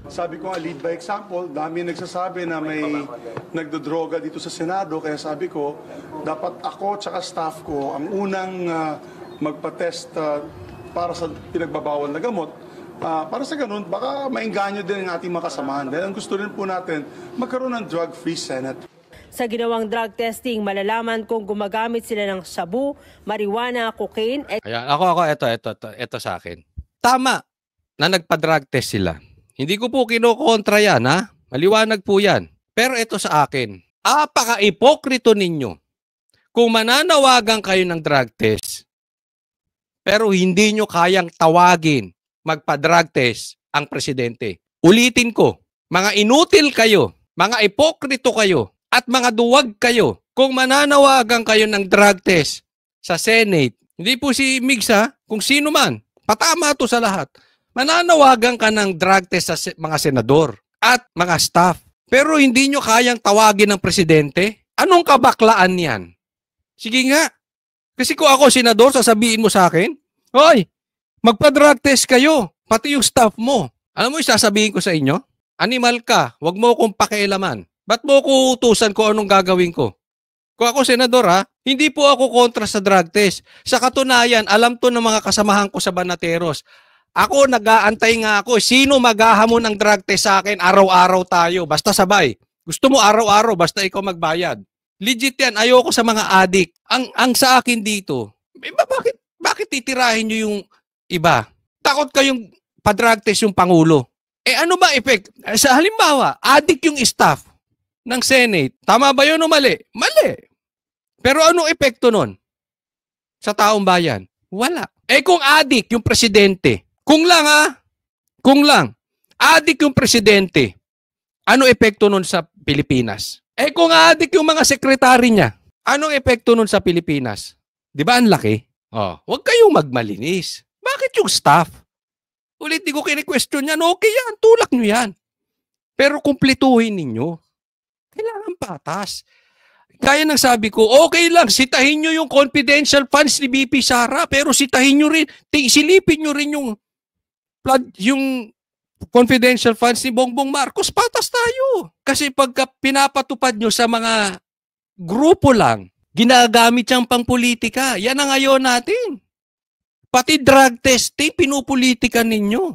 Sabi ko nga, lead by example, dami nagsasabi na may nagdodroga dito sa Senado. Kaya sabi ko, dapat ako at staff ko ang unang magpa-test para sa pinagbabawal na gamot. Para sa ganun, baka maengganyo din ang ating mga kasamahan. Dahil ang gusto rin po natin, magkaroon ng drug-free Senate. Sa ginawang drug testing, malalaman kung gumagamit sila ng shabu, marijuana, cocaine. Ayan, ito sa akin. Tama na nagpa-drug test sila. Hindi ko po kinokontra yan, ha? Maliwanag po yan. Pero ito sa akin, apaka-ipokrito ninyo. Kung mananawagan kayo ng drug test, pero hindi nyo kayang tawagin magpa-drug test ang presidente. Ulitin ko, mga inutil kayo, mga ipokrito kayo, at mga duwag kayo. Kung mananawagan kayo ng drug test sa Senate, hindi po si Migs, ha? Kung sino man, patama to sa lahat. Mananawagan ka ng drug test sa mga senador at mga staff. Pero hindi nyo kayang tawagin ng presidente? Anong kabaklaan yan? Sige nga. Kasi kung ako senador, sasabihin mo sa akin, hoy, magpa-drug test kayo, pati yung staff mo. Alam mo yung sasabihin ko sa inyo? Animal ka, wag mo akong pakialaman. Ba't mo ko utusan ko anong gagawin ko? Kung ako senador, ha, hindi po ako kontra sa drug test. Sa katunayan, alam to ng mga kasamahan ko sa Banateros. Ako, nag-aantay nga ako. Sino maghahamon ng drug test sa akin? Araw-araw tayo. Basta sabay. Gusto mo araw-araw, basta ikaw magbayad. Legit yan. Ayoko sa mga addict. Ang sa akin dito, bakit titirahin nyo yung iba? Takot kayong pa-drug test yung Pangulo. Ano ba effect? Sa halimbawa, addict yung staff ng Senate. Tama ba yun o mali? Mali. Pero anong epekto nun sa taong bayan? Wala. Kung addict yung presidente, kung lang, addict yung presidente, ano epekto nun sa Pilipinas? Kung addict yung mga sekretary niya, anong epekto nun sa Pilipinas? Di ba ang laki? Huwag kayong magmalinis. Bakit yung staff? Ulit, di ko kini-question yan. Okay yan, tulak nyo yan. Pero kumplituhin ninyo. Kailangan patas. Kaya nang sabi ko, okay lang, sitahin nyo yung confidential funds ni BP Sara, pero sitahin nyo rin, silipin nyo rin yung confidential funds ni Bongbong Marcos, patas tayo. Kasi pagka pinapatupad nyo sa mga grupo lang, ginagamit siyang pangpolitika. Yan ang ngayon natin. Pati drug testing, pinupolitika ninyo.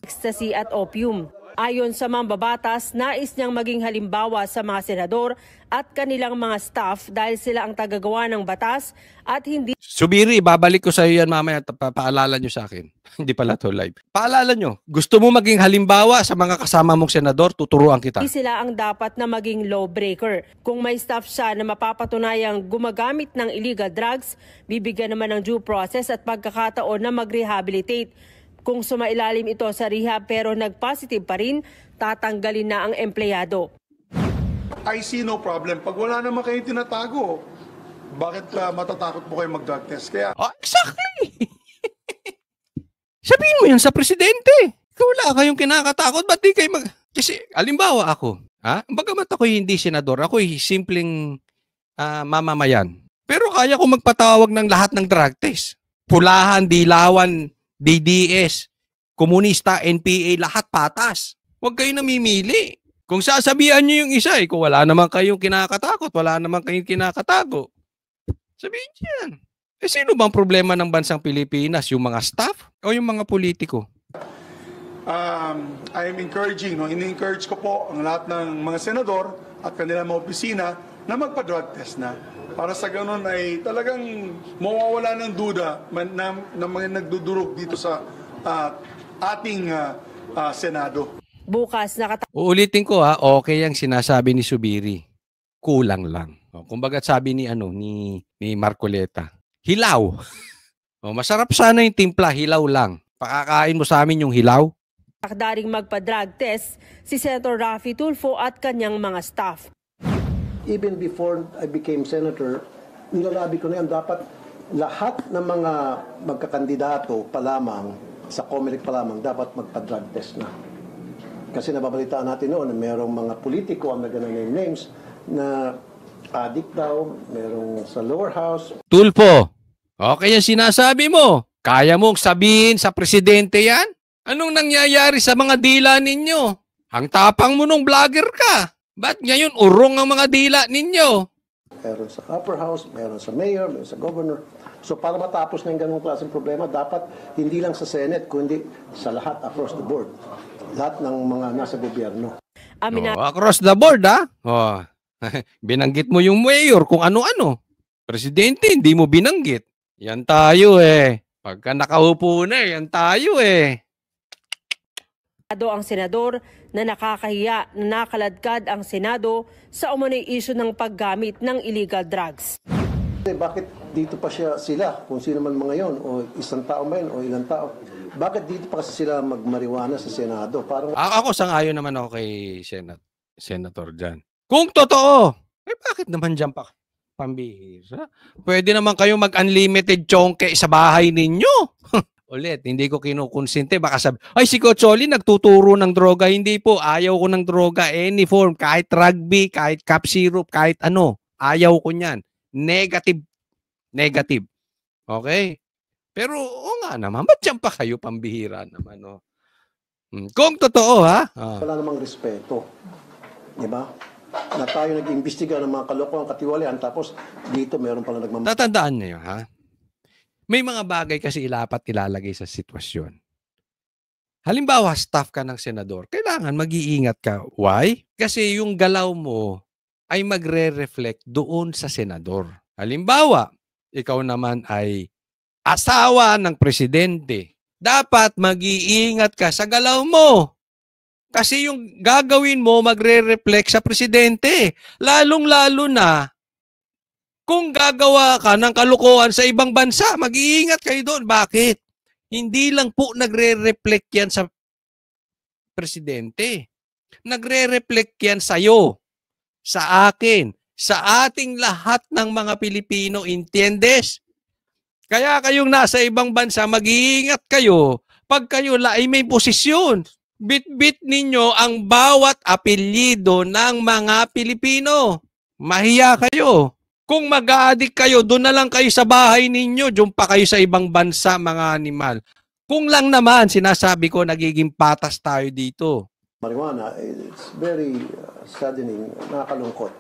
Ecstasy at opium. Ayon sa mambabatas, nais niyang maging halimbawa sa mga senador at kanilang mga staff dahil sila ang tagagawa ng batas at hindi... Subiri, babalik ko sa iyo yan mamaya. Paalala nyo sa akin. Hindi pala to live. Paalala nyo, gusto mo maging halimbawa sa mga kasama mong senador, tuturuan kita. Hindi sila ang dapat na maging lawbreaker. Kung may staff siya na mapapatunayang gumagamit ng illegal drugs, bibigyan naman ng due process at pagkakataon na mag-rehabilitate. Kung sumailalim ito sa rehab pero nag-positive pa rin, tatanggalin na ang empleyado. I see no problem. Pag wala naman kayong tinatago, bakit matatakot mo kayo mag-drug test? Kaya... Oh, exactly! Sabihin mo yan sa presidente. Wala kayong kinakatakot, ba't di kayo mag... Kasi, alimbawa ako, bagamat ako'y hindi senador, ako'y simpleng mamamayan. Pero kaya ko magpatawag ng lahat ng drug test. Pulahan, dilawan, DDS, komunista, NPA, lahat patas. Huwag kayo namimili. Kung sasabihan nyo yung isa, kung wala naman kayong kinakatakot, wala naman kayong kinakatago, sabihin yan. Sino bang problema ng bansang Pilipinas? Yung mga staff o yung mga politiko? I am encouraging, ini-encourage ko po ang lahat ng mga senador at kanilang mga opisina na magpa-drug test na. Para sa ganun ay talagang mawawala ng duda na mga nagdudurog dito sa ating Senado. Bukas Uulitin ko okay ang sinasabi ni Subiri. Kulang lang. Kumbaga sabi ni Marcoleta, hilaw. Masarap sana yung timpla, hilaw lang. Pakakain mo sa amin yung hilaw. Takdaring magpa-drug test si Senator Raffy Tulfo at kanyang mga staff. Even before I became senator, nilalabi ko na yan, dapat lahat ng mga magkakandidato pa lamang, sa COMELEC pa lamang, dapat magpa-drug test na. Kasi nababalitaan natin noon na merong mga politiko ang nag-name names na addict daw, merong sa lower house. Tulfo, okay yung sinasabi mo. Kaya mong sabihin sa presidente yan? Anong nangyayari sa mga dila ninyo? Ang tapang mo nung vlogger ka. Ba't ngayon urong ang mga dila ninyo? Meron sa upper house, meron sa mayor, meron sa governor. So para matapos na yung ganung klaseng problema, dapat hindi lang sa Senate, kundi sa lahat across the board. Lahat ng mga nasa gobyerno. Across the board, binanggit mo yung mayor kung ano-ano. Presidente, hindi mo binanggit. Yan tayo Pagka nakaupo na, yan tayo Ang senador na nakakahiya na nakaladkad ang Senado sa umano'y issue ng paggamit ng illegal drugs. Bakit dito pa sila, kung sino man mga yon, o isang tao man o ilang tao, bakit dito pa kasi sila magmariwana sa Senado? Parang... Ako sang-ayon naman ako kay Senator dyan. Kung totoo, bakit naman dyan pa pambihira? Pwede naman kayo mag-unlimited chonke sa bahay ninyo. Ulit, hindi ko kinukonsente. Baka sabi, si Cocholi nagtuturo ng droga. Hindi po, ayaw ko ng droga. Any form, kahit rugby, kahit cup syrup, kahit ano. Ayaw ko niyan. Negative. Negative. Okay? Pero, nga naman, ba't dyan pa kayo pambihira naman, Kung totoo, Wala namang respeto. Diba? Na tayo nag-imbestiga ng mga kalokohan, katiwalian, tapos dito meron pala Tatandaan niyo, May mga bagay kasi ilalagay sa sitwasyon. Halimbawa, staff ka ng senador, kailangan mag-iingat ka. Why? Kasi yung galaw mo ay magre-reflect doon sa senador. Halimbawa, ikaw naman ay asawa ng presidente. Dapat mag-iingat ka sa galaw mo. Kasi yung gagawin mo magre-reflect sa presidente. Lalong-lalo na kung gagawa ka ng kalukuhan sa ibang bansa, mag-iingat kayo doon. Bakit? Hindi lang po nagre-reflect yan sa presidente. Nagre-reflect yan sa'yo, sa akin, sa ating lahat ng mga Pilipino, entiendes? Kaya kayong nasa ibang bansa, mag-iingat kayo pag kayo ay may posisyon. Bit-bit ninyo ang bawat apelyido ng mga Pilipino. Mahiya kayo. Kung mag-a-addict kayo, doon na lang kayo sa bahay ninyo, doon pa kayo sa ibang bansa, mga animal. Kung lang naman, sinasabi ko, nagiging patas tayo dito. Marijuana, it's very saddening, nakakalungkot.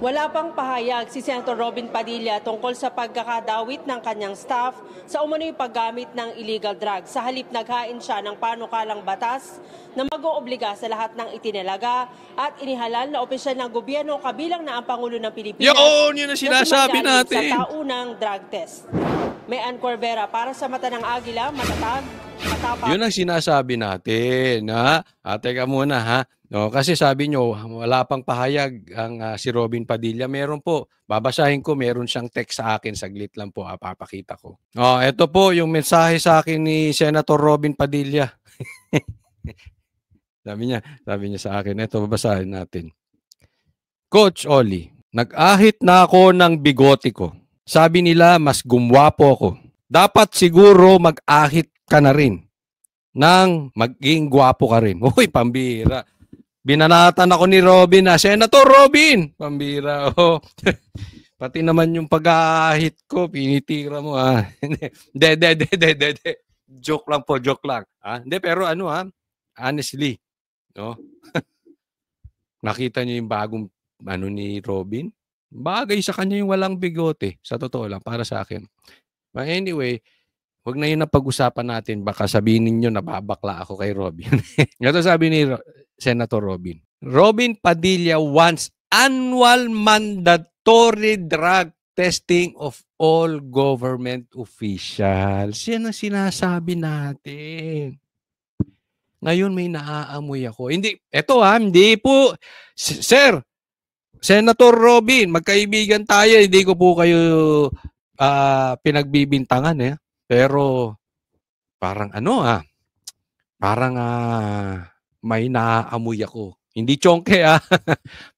Wala pang pahayag si Senator Robin Padilla tungkol sa pagkakadawit ng kanyang staff sa umano'y paggamit ng illegal drugs. Sa halip naghain siya ng panukalang batas na mag-oobliga sa lahat ng itinalaga at inihalal na opisyal ng gobyerno kabilang na ang Pangulo ng Pilipinas Yun ang sinasabi natin. sa taunang drug test. May Ann Corbera para sa Mata ng Agila, matatag, matapang. Yun ang sinasabi natin. Ha? Teka muna ha. No, kasi sabi nyo, wala pang pahayag ang si Robin Padilla. Meron po. Babasahin ko, meron siyang text sa akin. Saglit lang po, papakita ko. Ito po yung mensahe sa akin ni Senator Robin Padilla. sabi niya sa akin, ito babasahin natin. Coach Oli, nag-ahit na ako ng bigote ko. Sabi nila, mas gumwapo ako. Dapat siguro mag-ahit ka na rin nang maging gwapo ka rin. Uy, pambira. Binanatan ako ni Robin na, Senator Robin! Pambira, oh. Pati naman yung pag-ahit ko, pinitira mo, ha. De. Joke lang po, joke lang. Hindi, pero ano, ha, honestly, no? Nakita niyo yung bagong, ni Robin? Bagay sa kanya yung walang bigote. Sa totoo lang, para sa akin. But anyway, wag na yun na pag-usapan natin. Baka sabihin ninyo nababakla ako kay Robin. Ito sabi ni Senator Robin. Robin Padilla wants annual mandatory drug testing of all government officials. Yan ang sinasabi natin. Ngayon may naaamoy ako. Hindi, eto hindi po. Sir, Senator Robin, magkaibigan tayo. Hindi ko po kayo pinagbibintangan eh. Pero parang parang may naaamoy ako. Hindi chonke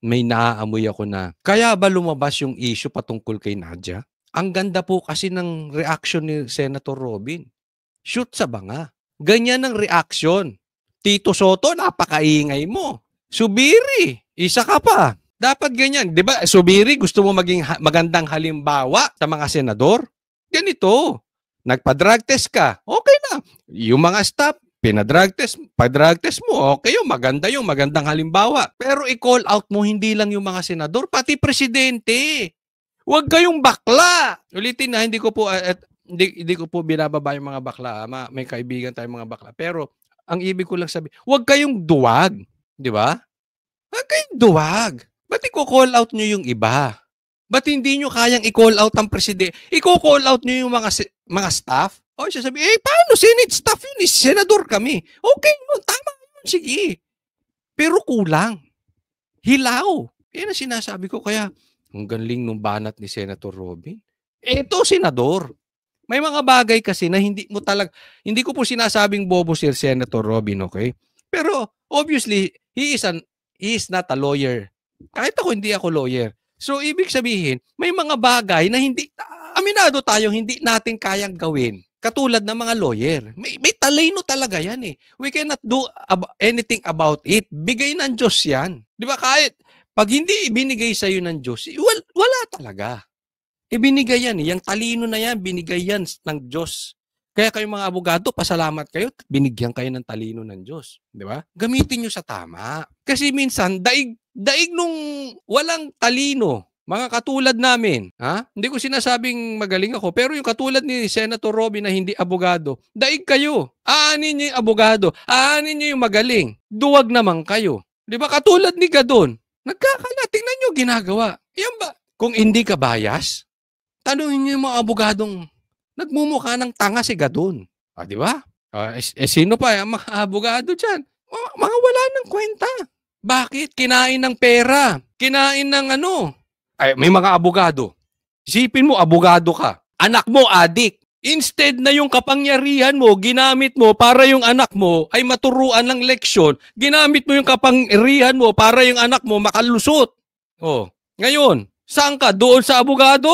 may naaamoy ako na. Kaya ba lumabas yung issue patungkol kay Nadia? Ang ganda po kasi ng reaction ni Senator Robin. Shoot sa banga. Ganyan ang reaction. Tito Soto, napakaingay mo. Subiri, isa ka pa. Dapat ganyan. Di ba, Subiri, gusto mo maging magandang halimbawa sa mga senador? Ganito. Nagpa-drug test ka, okay na. Yung mga staff, pina-drug test, pa-drug test mo, okay yung maganda yung magandang halimbawa. Pero i-call out mo hindi lang yung mga senador, pati presidente. Huwag kayong bakla. Ulitin na, hindi ko po binababa yung mga bakla. May kaibigan tayong mga bakla. Pero ang ibig ko lang sabihin, huwag kayong duwag. Di ba? Huwag kayong duwag. Ba't i-call out nyo yung iba? Ba't hindi nyo kayang i-call out ang presidente? I-call out nyo yung mga staff? O siya sabi, paano? Senate staff yun? Senador kami. Okay yun, tama yun, sige. Pero kulang. Hilaw. Yan ang sinasabi ko. Kaya, ang galing nung banat ni Senator Robin. Ito, senador. May mga bagay kasi na hindi ko po sinasabing bobo si Senator Robin, okay? Pero, obviously, he is not a lawyer. Kahit hindi ako lawyer. So, ibig sabihin, may mga bagay na aminado tayo, hindi natin kayang gawin. Katulad ng mga lawyer. May talino talaga yan eh. We cannot do anything about it. Bigay ng Diyos yan. Di ba? Kahit pag hindi ibinigay sa'yo ng Diyos, wala talaga. Ibinigay yan eh. Yung talino na yan, binigay yan ng Diyos. Kaya kayong mga abogado, pasalamat kayo, binigyan kayo ng talino ng Diyos. Di ba? Gamitin nyo sa tama. Kasi minsan, daig nung walang talino, mga katulad namin, hindi ko sinasabing magaling ako, pero yung katulad ni Senator Robin na hindi abogado, daig kayo. Aanin nyo yung abogado, aanin nyo yung magaling. Duwag naman kayo. Di ba? Katulad ni Gadon, tingnan nyo ginagawa. Yan ba? Kung hindi ka bias, tanungin nyo yung mga abogadong nagmumukha ng tanga si Gadon. Di ba? Sino pa ang mga abogado dyan? Mga wala ng kwenta. Bakit? Kinain ng pera. Kinain ng may mga abogado. Isipin mo, abogado ka. Anak mo, adik. Instead na yung kapangyarihan mo, ginamit mo para yung anak mo ay maturuan ng leksyon, ginamit mo yung kapangyarihan mo para yung anak mo makalusot. Ngayon, saan ka? Doon sa abogado?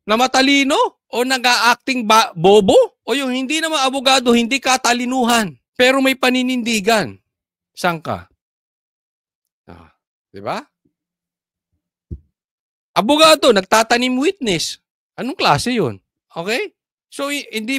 Na matalino? O nag-a-acting bobo? O yung hindi naman abogado, hindi katalinuhan, pero may paninindigan. Saan ka? Diba? Abogado, nagtatanim witness. Anong klase yun? Okay? So, hindi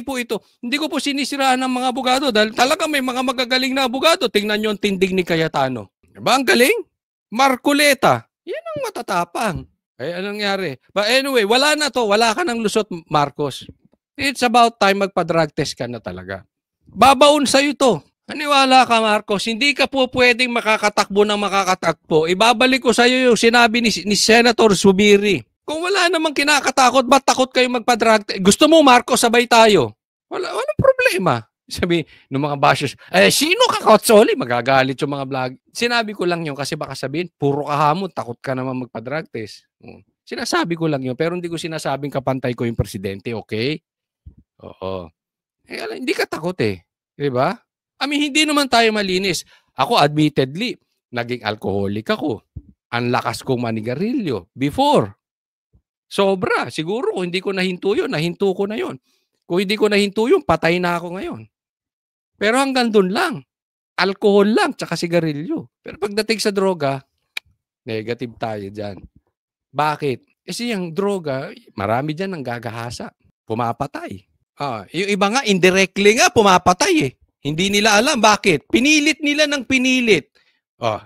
ko po sinisiraan ng mga abogado dahil talaga may mga magagaling na abogado. Tingnan nyo ang tindig ni Cayetano. Diba ang galing? Marcoleta. Yan ang Anong matatapang? Anong nangyari? But anyway, wala na to. Wala ka ng lusot, Marcos. It's about time magpa-drug test ka na talaga. Babaon sa'yo to. Naniwala ka, Marcos. Hindi ka po pwedeng makakatakbo ng makakatakbo. Ibabalik ko sa'yo yung sinabi ni Senator Zubiri. Kung wala namang kinakatakot, ba't takot kayo magpa-drug test? Gusto mo, Marcos, sabay tayo. Walang problema. Sabi ng mga bashers, sino ka, Kotsoli? Magagalit yung mga vlog. Sinabi ko lang yun kasi baka sabihin, puro kahamon, takot ka naman magpa-drug test. Sinasabi ko lang yun, pero hindi ko sinasabing kapantay ko yung presidente, okay? Oo. Hindi ka takot eh. Diba? Hindi naman tayo malinis. Ako, admittedly, naging alcoholic ako. Ang lakas kong manigarilyo. Before. Sobra. Siguro kung hindi ko nahinto yun, nahinto ko na yun. Kung hindi ko nahinto yun, patay na ako ngayon. Pero hanggang doon lang. Alcohol lang, tsaka sigarilyo. Pero pagdating sa droga, negative tayo dyan. Bakit? Kasi yung droga, marami dyan ang gagahasa. Pumapatay. Yung iba nga, indirectly nga, pumapatay eh. Hindi nila alam. Bakit? Pinilit nila ng pinilit.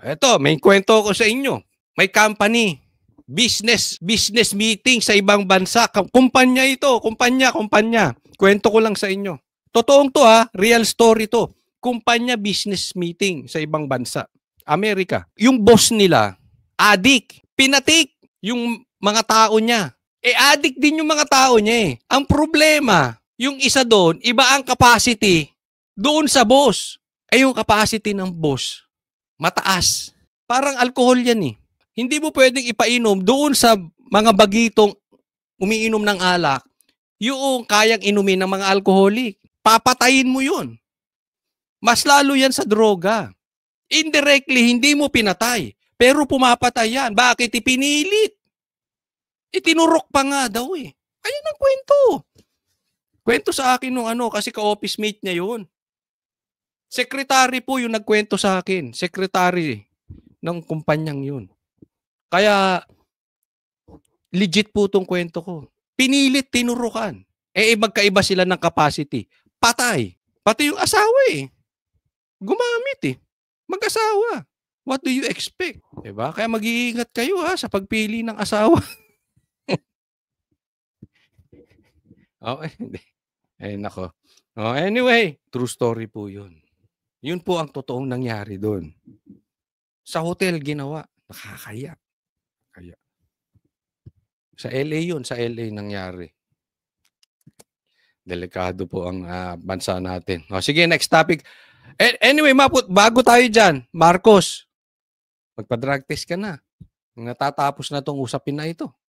Eto, may kwento ko sa inyo. May company. Business meeting sa ibang bansa. Kumpanya ito. Kumpanya. Kwento ko lang sa inyo. Totoong to real story to. Kumpanya business meeting sa ibang bansa. Amerika. Yung boss nila, adik. Pinatik yung mga tao niya. Adik din yung mga tao niya eh. Ang problema, yung isa doon, iba ang capacity doon sa boss. Yung capacity ng boss, mataas. Parang alcohol yan eh. Hindi mo pwedeng ipainom doon sa mga bagitong umiinom ng alak, yung kayang inumin ng mga alcoholic. Papatayin mo yun. Mas lalo yan sa droga. Indirectly, hindi mo pinatay. Pero pumapatay yan. Bakit? Ipinilit. Itinurok pa nga daw eh. Ayun ang kwento. Kwento sa akin nung kasi ka-office mate niya yun. Secretary po yung nagkwento sa akin. Secretary ng kumpanyang yun. Kaya, legit po itong kwento ko. Pinilit, tinurukan. Magkaiba sila ng capacity. Patay. Pati yung asawa eh. Gumamit eh. Mag-asawa. What do you expect? Diba? Kaya mag-iingat kayo sa pagpili ng asawa. Nako. Anyway, true story po yun. Yun po ang totoong nangyari doon. Sa hotel ginawa. Nakakaya. Sa LA yun. Sa LA nangyari. Delikado po ang bansa natin. Sige, next topic. Anyway, bago tayo dyan, Marcos, magpa-drug test ka na. Natatapos na tong usapin na ito.